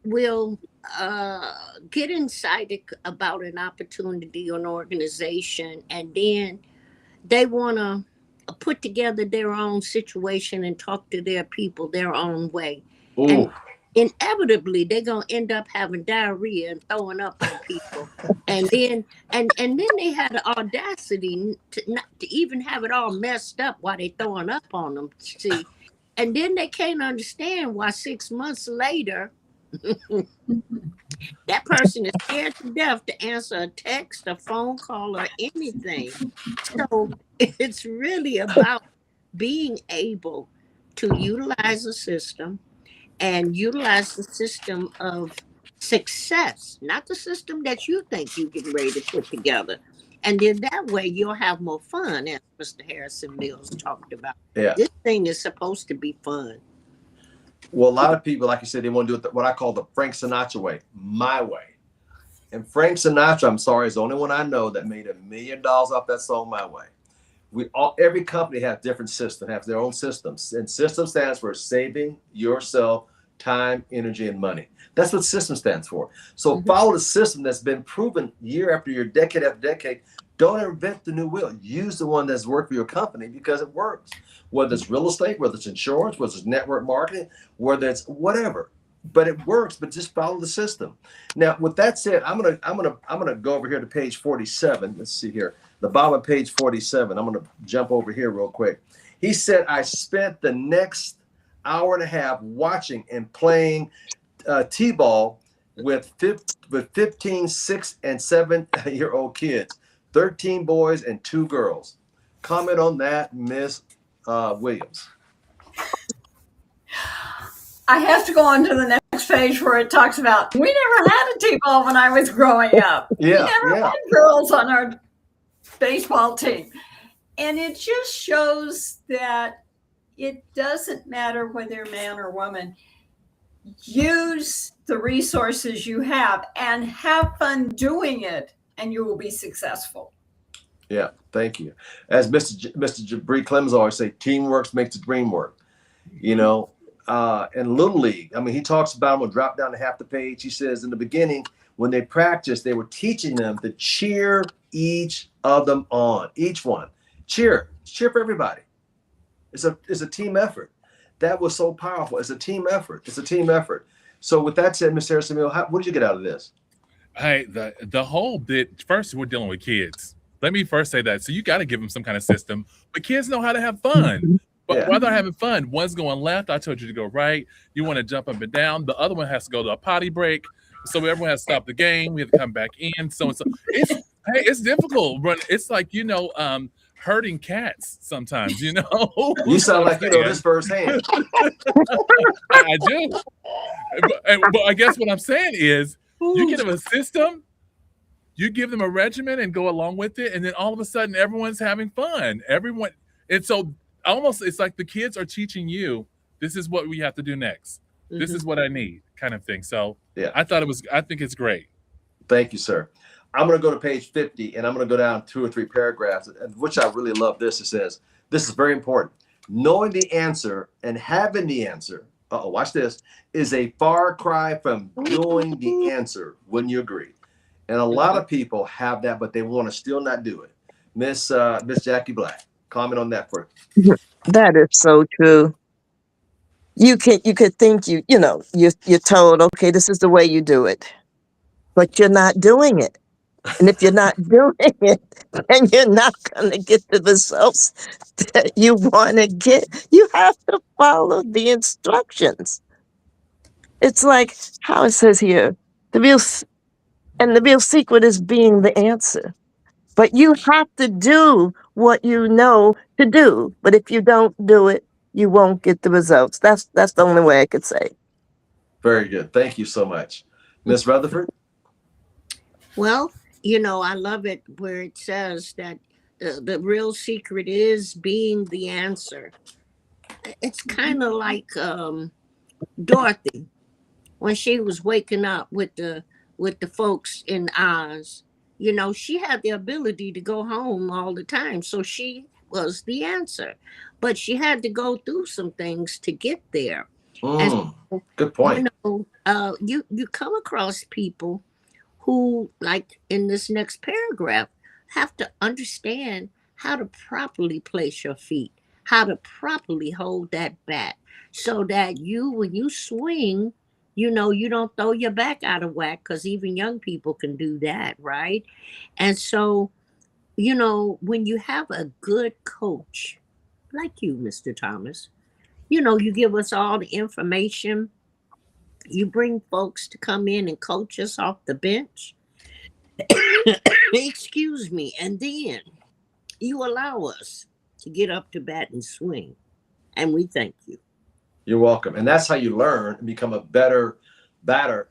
will get excited about an opportunity or an organization, and then they want to put together their own situation and talk to their people their own way. Ooh. And inevitably, they're going to end up having diarrhea and throwing up on people. and then they had the audacity to even have it all messed up while they're throwing up on them. See? And then they can't understand why 6 months later, that person is scared to death to answer a text, a phone call, or anything. So it's really about being able to utilize a system and utilize the system of success, not the system that you think you're getting ready to put together. And then that way you'll have more fun, as Mr. Harrison Mills talked about. Yeah. This thing is supposed to be fun. Well, a lot of people, like you said, they want to do it what I call the Frank Sinatra way, my way. And Frank Sinatra, I'm sorry, is the only one I know that made $1 million off that song, My Way. Every company has different systems, have their own systems. And system stands for saving yourself time, energy, and money. That's what system stands for. So follow the system that's been proven year after year, decade after decade. Don't invent the new wheel. Use the one that's worked for your company because it works. Whether it's real estate, whether it's insurance, whether it's network marketing, whether it's whatever. But it works, but just follow the system. Now, with that said, I'm gonna go over here to page 47. Let's see here. The bottom of page 47. I'm gonna jump over here real quick. He said, I spent the next hour and a half watching and playing T-ball with 15, 6, and 7-year-old kids, 13 boys and 2 girls. Comment on that, Miss Williams. I have to go on to the next page where it talks about we never had a T-ball when I was growing up. Yeah, we never had girls on our baseball team. And it just shows that it doesn't matter whether you're man or woman. Use the resources you have and have fun doing it, and you will be successful. Yeah, thank you. As Mr. Jabri Clemens always say, teamwork makes the dream work. In Little League, I mean, he talks about, I'm going to drop down to half the page. He says in the beginning, when they practiced, they were teaching them to cheer each of them on, each one. Cheer for everybody. It's a team effort. That was so powerful. It's a team effort. So with that said, Miss Harrison Mill, what did you get out of this? Hey, the whole bit. First, we're dealing with kids. Let me first say that. So you got to give them some kind of system. But kids know how to have fun. But Yeah. while they're having fun, one's going left. I told you to go right. You want to jump up and down. The other one has to go to a potty break. So everyone has to stop the game. We have to come back in. So and so. It's difficult. But it's like herding cats sometimes. You You sound like you know this firsthand. I do. But I guess what I'm saying is, you give them a system, you give them a regimen and go along with it, and then all of a sudden everyone's having fun. Everyone, and so almost it's like the kids are teaching you, this is what we have to do next. This is what I need, kind of thing. So yeah, I think it's great. Thank you, sir. I'm going to go to page 50, and I'm going to go down 2 or 3 paragraphs, which I really love. This it says, this is very important. Knowing the answer and having the answer, watch this, is a far cry from doing the answer. Wouldn't you agree? And a lot of people have that, but they want to still not do it. Miss Jackie Black, comment on that for That is so true. You could think you're told, okay, this is the way you do it, but you're not doing it. And if you're not doing it, then you're not going to get the results that you want to get. You have to follow the instructions. It's like how it says here, the real secret is being the answer. But you have to do what you know to do. But if you don't do it, you won't get the results. That's the only way I could say. Very good. Thank you so much. Miss Rutherford? Well, I love it where it says that the real secret is being the answer. It's kind of like Dorothy when she was waking up with the folks in Oz. She had the ability to go home all the time, so she was the answer. But she had to go through some things to get there. Good point. You come across people who, like in this next paragraph, have to understand how to properly place your feet, how to properly hold that bat, so that when you swing, you don't throw your back out of whack, because even young people can do that, right? And so, when you have a good coach like you, Mr. Thomas, you give us all the information. You bring folks to come in and coach us off the bench. Excuse me. And then you allow us to get up to bat and swing. And we thank you. You're welcome. And that's how you learn and become a better batter,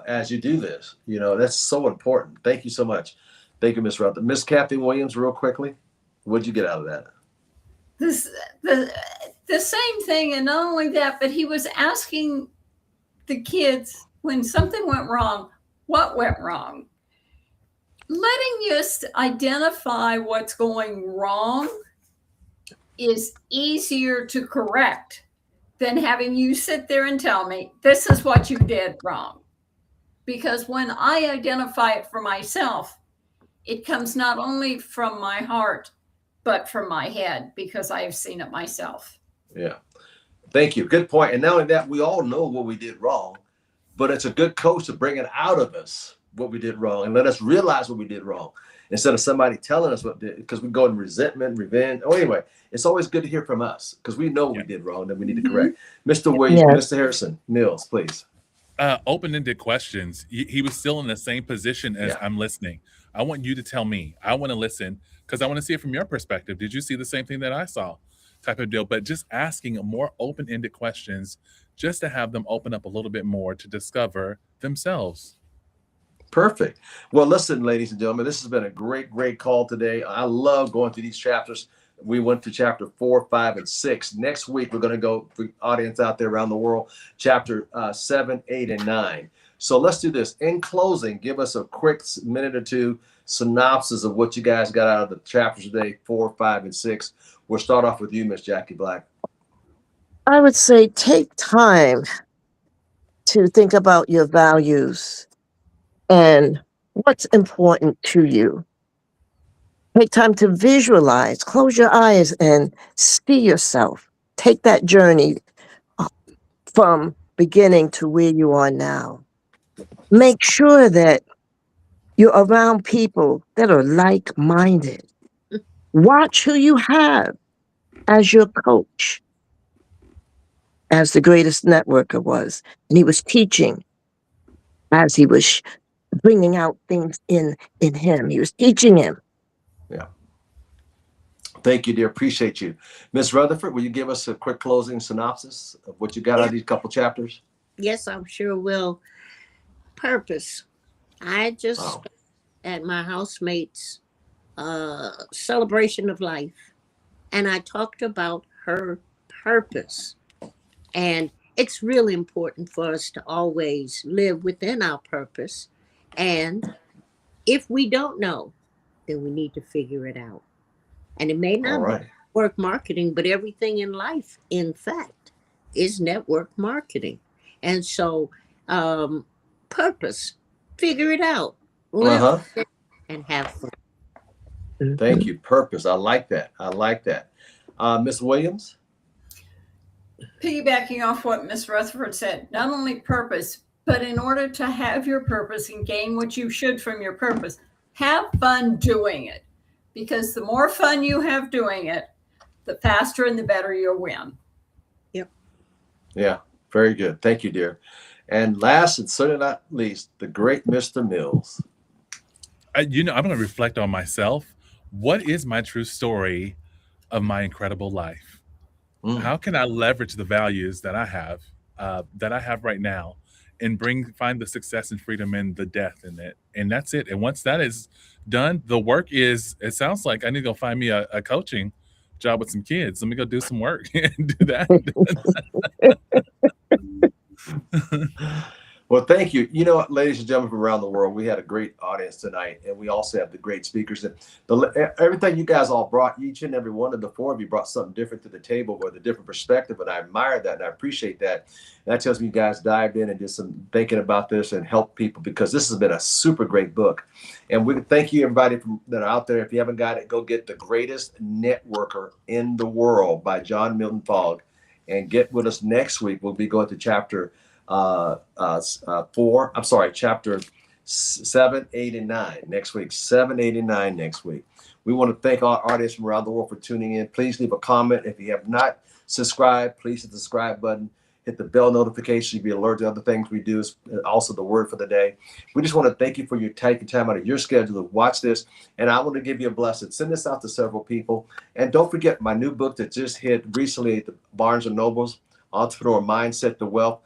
as you do this. That's so important. Thank you so much. Thank you, Miss Rutherford. Miss Kathy Williams, real quickly, what'd you get out of that? The same thing, and not only that, but he was asking the kids when something went wrong, what went wrong? Letting us identify what's going wrong is easier to correct than having you sit there and tell me, this is what you did wrong. Because when I identify it for myself, it comes not only from my heart, but from my head, because I have seen it myself. Yeah. Thank you. Good point. And not only that, we all know what we did wrong, but it's a good coach to bring it out of us, what we did wrong, and let us realize what we did wrong instead of somebody telling us what did, because we go in resentment, revenge. Oh, anyway, it's always good to hear from us because we know what we did wrong that we need to correct. Mr. Williams, Mr. Harrison Mills, please. Open-ended questions. He was still in the same position as I'm listening. I want you to tell me. I want to listen because I want to see it from your perspective. Did you see the same thing that I saw? Type of deal. But just asking more open-ended questions just to have them open up a little bit more to discover themselves. Perfect. Well, listen, ladies and gentlemen, this has been a great, great call today. I love going through these chapters. We went to chapter 4, 5, and 6. Next week, we're going to go for the audience out there around the world, chapter 7, 8, and 9. So let's do this. In closing, give us a quick minute or two synopsis of what you guys got out of the chapters today, 4, 5, and 6. We'll start off with you, Miss Jackie Black. I would say take time to think about your values and what's important to you. Take time to visualize, close your eyes and see yourself. Take that journey from beginning to where you are now. Make sure that you're around people that are like-minded. Watch who you have as your coach, as the greatest networker was. And he was teaching as he was bringing out things in him. He was teaching him. Yeah. Thank you, dear. Appreciate you. Ms. Rutherford, will you give us a quick closing synopsis of what you got out of these couple chapters? Yes, I'm sure will. Purpose. I just Wow. at my housemate's celebration of life, and I talked about her purpose. And it's really important for us to always live within our purpose. And if we don't know, then we need to figure it out. And it may All not be right. network marketing, but everything in life, in fact, is network marketing. And so, purpose, figure it out, live Uh-huh. it, and have fun. Thank you. Purpose. I like that. I like that. Ms. Williams? Piggybacking off what Miss Rutherford said, not only purpose, but in order to have your purpose and gain what you should from your purpose, have fun doing it. Because the more fun you have doing it, the faster and the better you'll win. Yeah, very good. Thank you, dear. And last and certainly not least, the great Mr. Mills. I'm going to reflect on myself. What is my true story of my incredible life? Mm. How can I leverage the values that I have right now and find the success and freedom in the death in it? And that's it. And once that is done, the work is, it sounds like I need to go find me a coaching job with some kids. Let me go do some work and do that. Well, thank you. You know what, ladies and gentlemen from around the world, we had a great audience tonight, and we also have the great speakers. And everything you guys all brought, each and every one of the four of you brought something different to the table with a different perspective, and I admire that, and I appreciate that. And that tells me you guys dived in and did some thinking about this and helped people, because this has been a super great book. And we thank you, everybody that are out there. If you haven't got it, go get The Greatest Networker in the World by John Milton Fogg, and get with us next week. We'll be going to chapter 7, 8, and 9 next week. 7, 8, and 9 next week. We want to thank our audience from around the world for tuning in. Please leave a comment. If you have not subscribed, please hit the subscribe button. Hit the bell notification. You'll be alerted to other things we do. Also the word for the day. We just want to thank you for your taking time out of your schedule to watch this. And I want to give you a blessing. Send this out to several people. And don't forget my new book that just hit recently at the Barnes & Nobles, Entrepreneur Mindset to Wealth.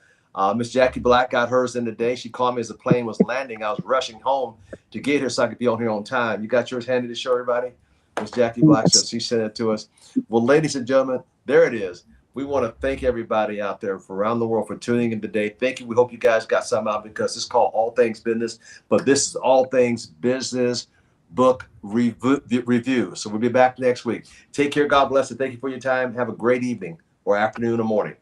Miss Jackie Black got hers in today. She called me as the plane was landing. I was rushing home to get here so I could be on here on time. You got yours handy to show everybody? Miss Jackie Black, so she sent it to us. Well, ladies and gentlemen, there it is. We want to thank everybody out there from around the world for tuning in today. Thank you. We hope you guys got something out, because it's called All Things Business, but this is All Things Business Book Review. So we'll be back next week. Take care. God bless, and thank you for your time. Have a great evening or afternoon or morning.